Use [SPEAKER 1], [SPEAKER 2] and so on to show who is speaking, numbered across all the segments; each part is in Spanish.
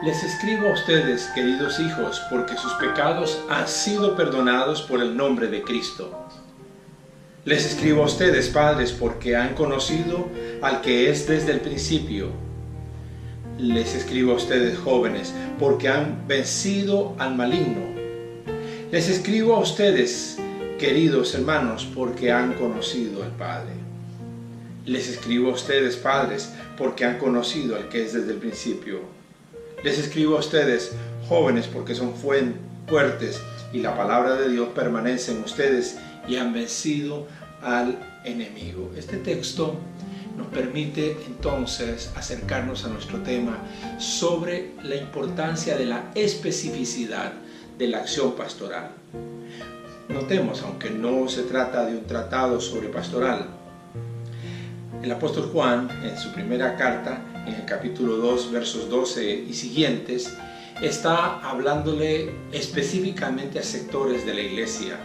[SPEAKER 1] Les escribo a ustedes, queridos hijos, porque sus pecados han sido perdonados por el nombre de Cristo. Les escribo a ustedes, padres, porque han conocido al que es desde el principio. Les escribo a ustedes, jóvenes, porque han vencido al maligno. Les escribo a ustedes, queridos hermanos, porque han conocido al Padre. Les escribo a ustedes, padres, porque han conocido al que es desde el principio. Les escribo a ustedes, jóvenes, porque son fuertes y la palabra de Dios permanece en ustedes y han vencido al enemigo. Este texto nos permite entonces acercarnos a nuestro tema sobre la importancia de la especificidad de la acción pastoral. Notemos, aunque no se trata de un tratado sobre pastoral, el apóstol Juan, en su primera carta, en el capítulo 2, versos 12 y siguientes, está hablándole específicamente a sectores de la iglesia,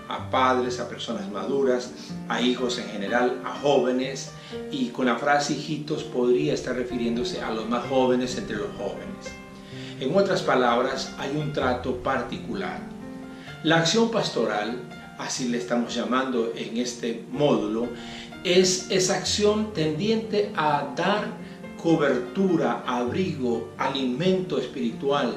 [SPEAKER 1] a padres, a personas maduras, a hijos en general, a jóvenes, y con la frase hijitos podría estar refiriéndose a los más jóvenes entre los jóvenes. En otras palabras, hay un trato particular. La acción pastoral, así le estamos llamando en este módulo, es esa acción tendiente a dar cobertura, abrigo, alimento espiritual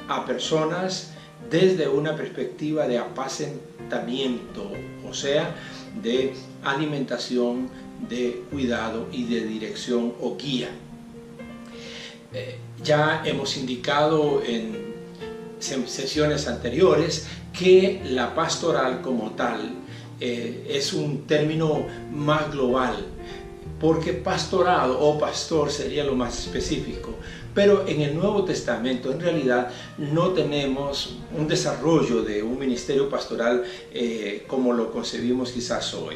[SPEAKER 1] a personas desde una perspectiva de apacentamiento, o sea, de alimentación, de cuidado y de dirección o guía. Ya hemos indicado en sesiones anteriores que la pastoral como tal es un término más global, porque pastorado o pastor sería lo más específico, pero en el Nuevo Testamento en realidad no tenemos un desarrollo de un ministerio pastoral como lo concebimos quizás hoy.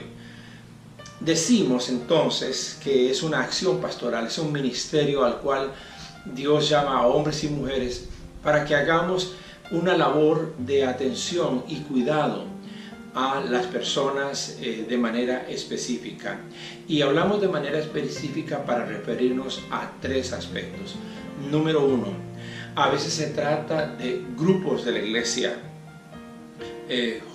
[SPEAKER 1] Decimos entonces que es una acción pastoral, es un ministerio al cual Dios llama a hombres y mujeres para que hagamos una labor de atención y cuidado a las personas de manera específica. Y hablamos de manera específica para referirnos a tres aspectos. Número uno, a veces se trata de grupos de la iglesia,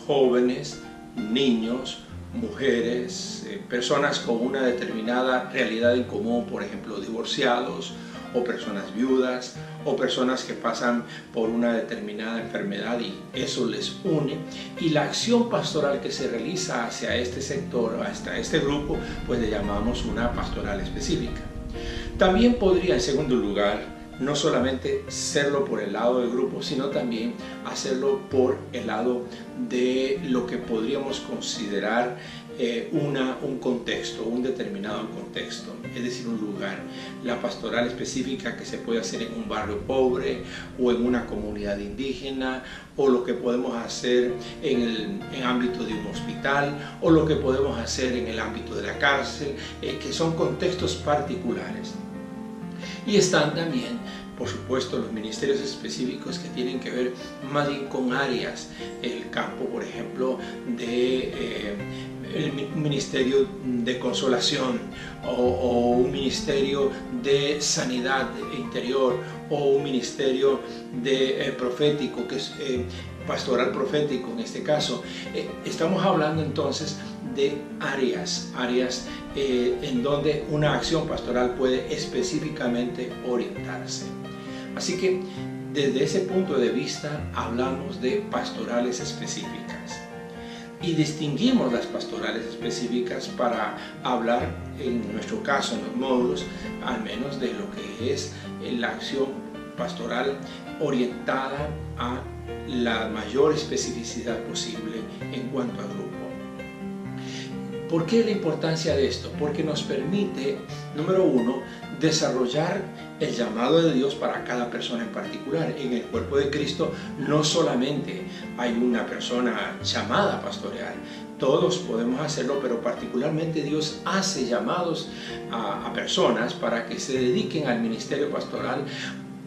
[SPEAKER 1] jóvenes, niños, mujeres, personas con una determinada realidad en común, por ejemplo, divorciados, o personas viudas, o personas que pasan por una determinada enfermedad y eso les une, y la acción pastoral que se realiza hacia este sector, hasta este grupo, pues le llamamos una pastoral específica. También podría, en segundo lugar, no solamente serlo por el lado del grupo, sino también hacerlo por el lado de lo que podríamos considerar un contexto, un determinado contexto, es decir, un lugar. La pastoral específica que se puede hacer en un barrio pobre o en una comunidad indígena, o lo que podemos hacer en el ámbito de un hospital, o lo que podemos hacer en el ámbito de la cárcel, que son contextos particulares. Y están también, por supuesto, los ministerios específicos que tienen que ver más bien con áreas, el campo, por ejemplo, el ministerio de consolación o un ministerio de sanidad interior o un ministerio de profético, que es pastoral profético en este caso. Estamos hablando entonces de áreas en donde una acción pastoral puede específicamente orientarse. Así que desde ese punto de vista hablamos de pastorales específicas y distinguimos las pastorales específicas para hablar, en nuestro caso en los módulos, al menos de lo que es la acción pastoral orientada a la mayor especificidad posible en cuanto al grupo. ¿Por qué la importancia de esto? Porque nos permite, número uno, desarrollar el llamado de Dios para cada persona en particular. En el cuerpo de Cristo no solamente hay una persona llamada a pastorear, todos podemos hacerlo, pero particularmente Dios hace llamados a personas para que se dediquen al ministerio pastoral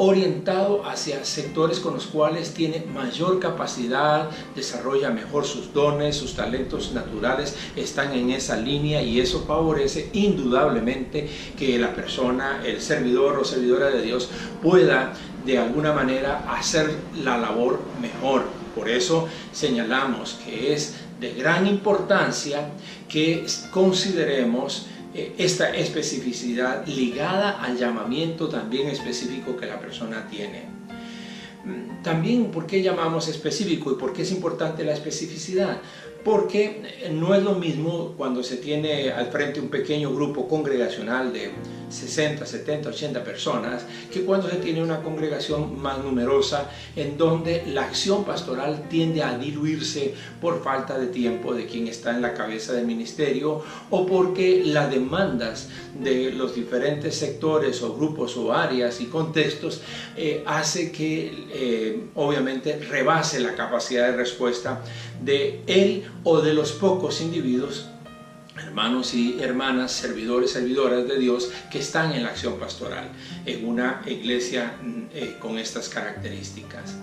[SPEAKER 1] orientado hacia sectores con los cuales tiene mayor capacidad, desarrolla mejor sus dones, sus talentos naturales están en esa línea, y eso favorece indudablemente que la persona, el servidor o servidora de Dios, pueda de alguna manera hacer la labor mejor. Por eso señalamos que es de gran importancia que consideremos esta especificidad ligada al llamamiento también específico que la persona tiene. También, ¿por qué llamamos específico y por qué es importante la especificidad? Porque no es lo mismo cuando se tiene al frente un pequeño grupo congregacional de 60, 70, 80 personas que cuando se tiene una congregación más numerosa en donde la acción pastoral tiende a diluirse por falta de tiempo de quien está en la cabeza del ministerio o porque las demandas de los diferentes sectores o grupos o áreas y contextos hace que obviamente rebase la capacidad de respuesta de él o de los pocos individuos, hermanos y hermanas, servidores, servidoras de Dios que están en la acción pastoral en una iglesia con estas características.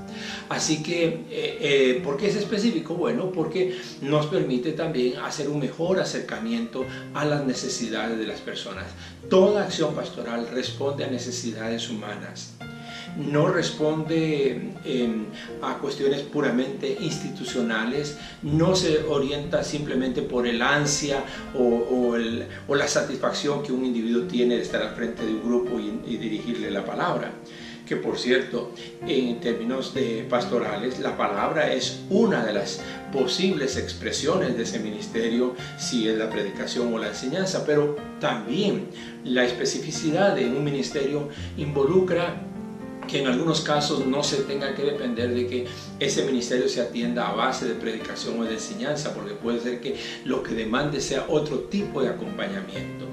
[SPEAKER 1] Así que, ¿por qué es específico? Bueno, porque nos permite también hacer un mejor acercamiento a las necesidades de las personas. Toda acción pastoral responde a necesidades humanas. No responde a cuestiones puramente institucionales, no se orienta simplemente por el ansia o la satisfacción que un individuo tiene de estar al frente de un grupo y dirigirle la palabra. Que por cierto, en términos pastorales, la palabra es una de las posibles expresiones de ese ministerio, si es la predicación o la enseñanza, pero también la especificidad de un ministerio involucra que en algunos casos no se tenga que depender de que ese ministerio se atienda a base de predicación o de enseñanza, porque puede ser que lo que demande sea otro tipo de acompañamiento.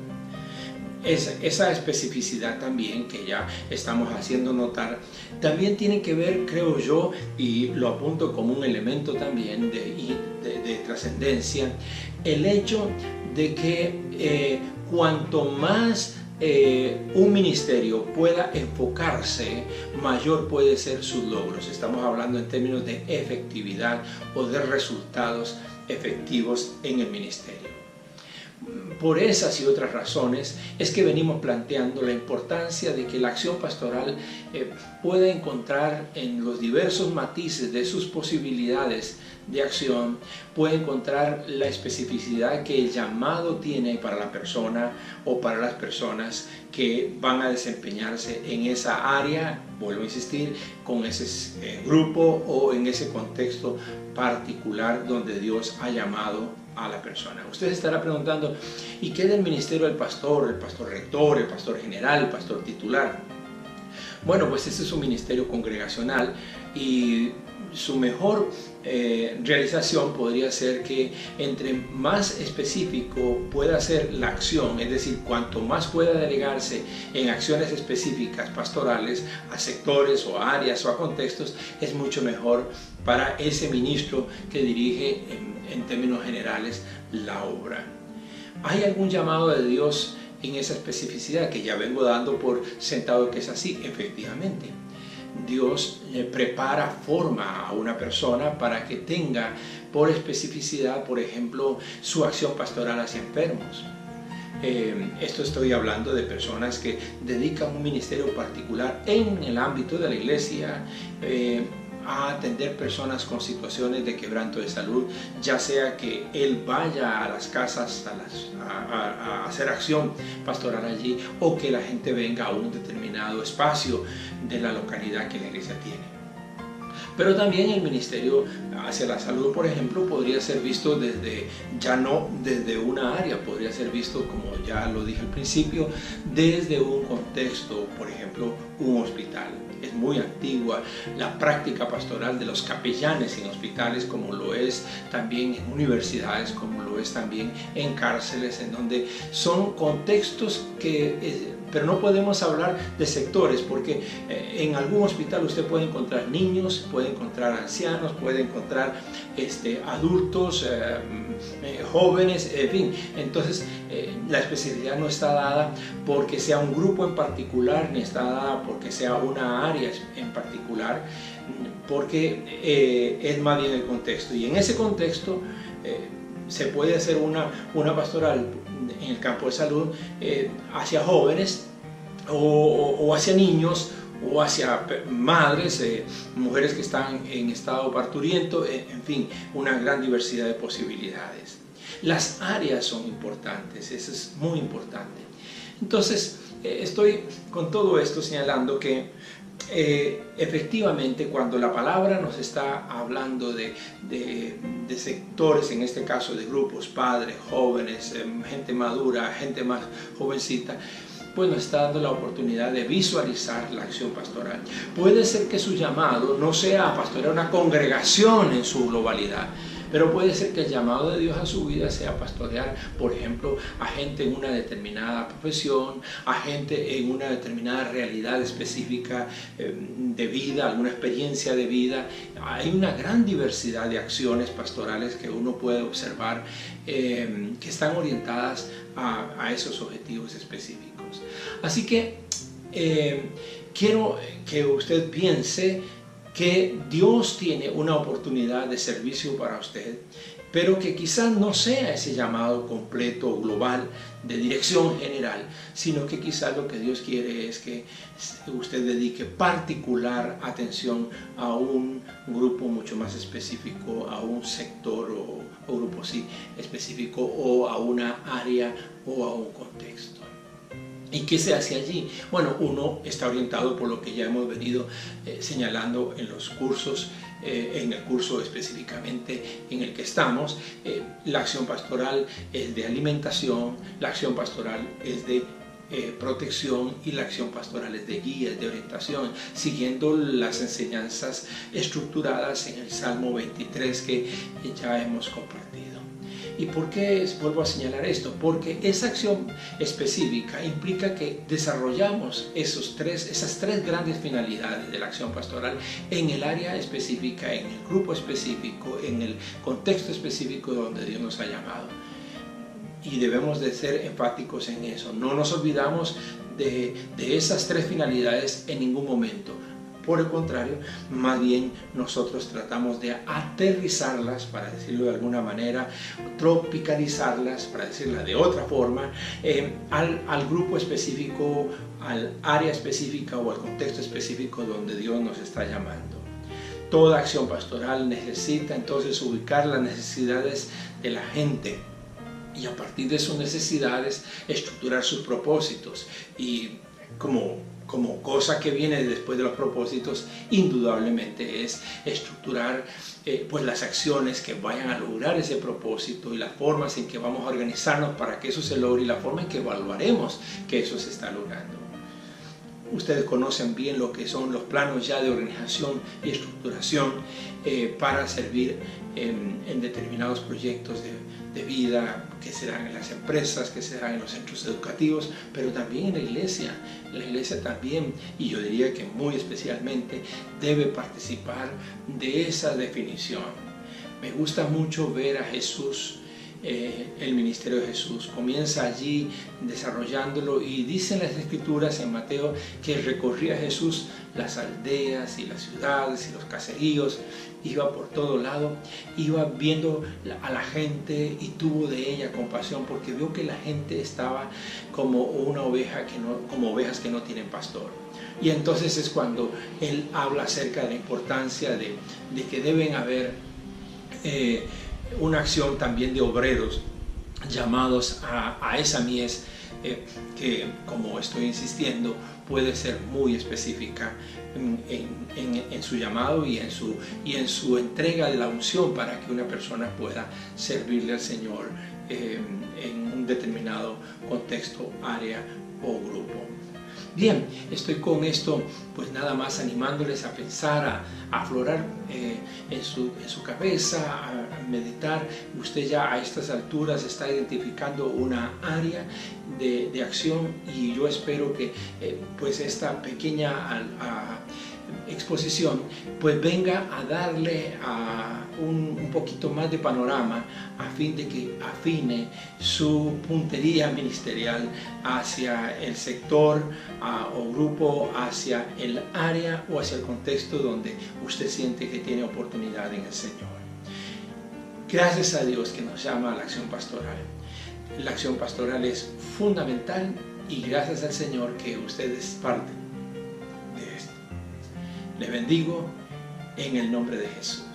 [SPEAKER 1] Esa especificidad también que ya estamos haciendo notar, también tiene que ver, creo yo, y lo apunto como un elemento también de trascendencia, el hecho de que cuanto más un ministerio pueda enfocarse, mayor puede ser sus logros. Estamos hablando en términos de efectividad o de resultados efectivos en el ministerio. Por esas y otras razones es que venimos planteando la importancia de que la acción pastoral pueda encontrar en los diversos matices de sus posibilidades de acción, puede encontrar la especificidad que el llamado tiene para la persona o para las personas que van a desempeñarse en esa área, vuelvo a insistir, con ese grupo o en ese contexto particular donde Dios ha llamado a la persona. Usted se estará preguntando, ¿y qué del ministerio del pastor, el pastor rector, el pastor general, el pastor titular? Bueno, pues este es un ministerio congregacional y su mejor realización podría ser que entre más específico pueda ser la acción, es decir, cuanto más pueda delegarse en acciones específicas pastorales a sectores o a áreas o a contextos, es mucho mejor para ese ministro que dirige en términos generales la obra. ¿Hay algún llamado de Dios en esa especificidad que ya vengo dando por sentado que es así? Efectivamente. Dios prepara, forma a una persona para que tenga por especificidad, por ejemplo, su acción pastoral hacia enfermos. Esto estoy hablando de personas que dedican un ministerio particular en el ámbito de la iglesia a atender personas con situaciones de quebranto de salud, ya sea que él vaya a las casas a hacer acción pastoral allí o que la gente venga a un determinado espacio de la localidad que la iglesia tiene. Pero también el ministerio hacia la salud, por ejemplo, podría ser visto ya no desde una área, podría ser visto, como ya lo dije al principio, desde un contexto, por ejemplo, un hospital. Es muy antigua la práctica pastoral de los capellanes en hospitales, como lo es también en universidades, como lo es también en cárceles, en donde son contextos pero no podemos hablar de sectores, porque en algún hospital usted puede encontrar niños, puede encontrar ancianos, puede encontrar adultos, jóvenes, en fin. Entonces la especialidad no está dada porque sea un grupo en particular, ni está dada porque sea una área en particular, porque es más bien el contexto. Y en ese contexto se puede hacer una pastoral en el campo de salud hacia jóvenes o hacia niños o hacia madres, mujeres que están en estado parturiento, en fin, una gran diversidad de posibilidades. Las áreas son importantes, eso es muy importante. Entonces, estoy con todo esto señalando que efectivamente cuando la palabra nos está hablando de sectores, en este caso de grupos, padres, jóvenes, gente madura, gente más jovencita, pues nos está dando la oportunidad de visualizar la acción pastoral. Puede ser que su llamado no sea a pastorear una congregación en su globalidad, pero puede ser que el llamado de Dios a su vida sea pastorear, por ejemplo, a gente en una determinada profesión, a gente en una determinada realidad específica de vida, alguna experiencia de vida. Hay una gran diversidad de acciones pastorales que uno puede observar que están orientadas a esos objetivos específicos. Así que quiero que usted piense que Dios tiene una oportunidad de servicio para usted, pero que quizás no sea ese llamado completo, global, de dirección general, sino que quizás lo que Dios quiere es que usted dedique particular atención a un grupo mucho más específico, a un sector o grupo sí, específico, o a una área o a un contexto. ¿Y qué se hace allí? Bueno, uno está orientado por lo que ya hemos venido señalando en los cursos, en el curso específicamente en el que estamos. La acción pastoral es de alimentación, la acción pastoral es de protección y la acción pastoral es de guía, es de orientación, siguiendo las enseñanzas estructuradas en el Salmo 23 que ya hemos compartido. ¿Y por qué vuelvo a señalar esto? Porque esa acción específica implica que desarrollamos esas tres grandes finalidades de la acción pastoral en el área específica, en el grupo específico, en el contexto específico donde Dios nos ha llamado. Y debemos de ser enfáticos en eso. No nos olvidamos de esas tres finalidades en ningún momento. Por el contrario, más bien nosotros tratamos de aterrizarlas, para decirlo de alguna manera, tropicalizarlas, para decirla de otra forma, al grupo específico, al área específica o al contexto específico donde Dios nos está llamando. Toda acción pastoral necesita entonces ubicar las necesidades de la gente y a partir de sus necesidades estructurar sus propósitos. Y como cosa que viene después de los propósitos, indudablemente es estructurar pues las acciones que vayan a lograr ese propósito y las formas en que vamos a organizarnos para que eso se logre y la forma en que evaluaremos que eso se está logrando. Ustedes conocen bien lo que son los planos ya de organización y estructuración para servir en determinados proyectos de vida, que serán en las empresas, que serán en los centros educativos, pero también en la iglesia. La iglesia también, y yo diría que muy especialmente, debe participar de esa definición. Me gusta mucho ver a Jesús, el ministerio de Jesús. Comienza allí desarrollándolo y dicen las escrituras en Mateo que recorría Jesús las aldeas y las ciudades y los caseríos, iba por todo lado, iba viendo a la gente y tuvo de ella compasión porque vio que la gente estaba como como ovejas que no tienen pastor. Y entonces es cuando él habla acerca de la importancia de que deben haber una acción también de obreros llamados a esa mies que, como estoy insistiendo, puede ser muy específica en su llamado y en su entrega de la unción para que una persona pueda servirle al Señor en un determinado contexto, área o grupo. Bien, estoy con esto pues nada más animándoles a pensar, a aflorar en su cabeza, a meditar. Usted ya a estas alturas está identificando una área de acción y yo espero que pues esta pequeña exposición pues venga a darle un poquito más de panorama a fin de que afine su puntería ministerial hacia el sector o grupo, hacia el área o hacia el contexto donde usted siente que tiene oportunidad en el Señor. Gracias a Dios que nos llama a la acción pastoral. La acción pastoral es fundamental y gracias al Señor que usted es parte de esto. Les bendigo en el nombre de Jesús.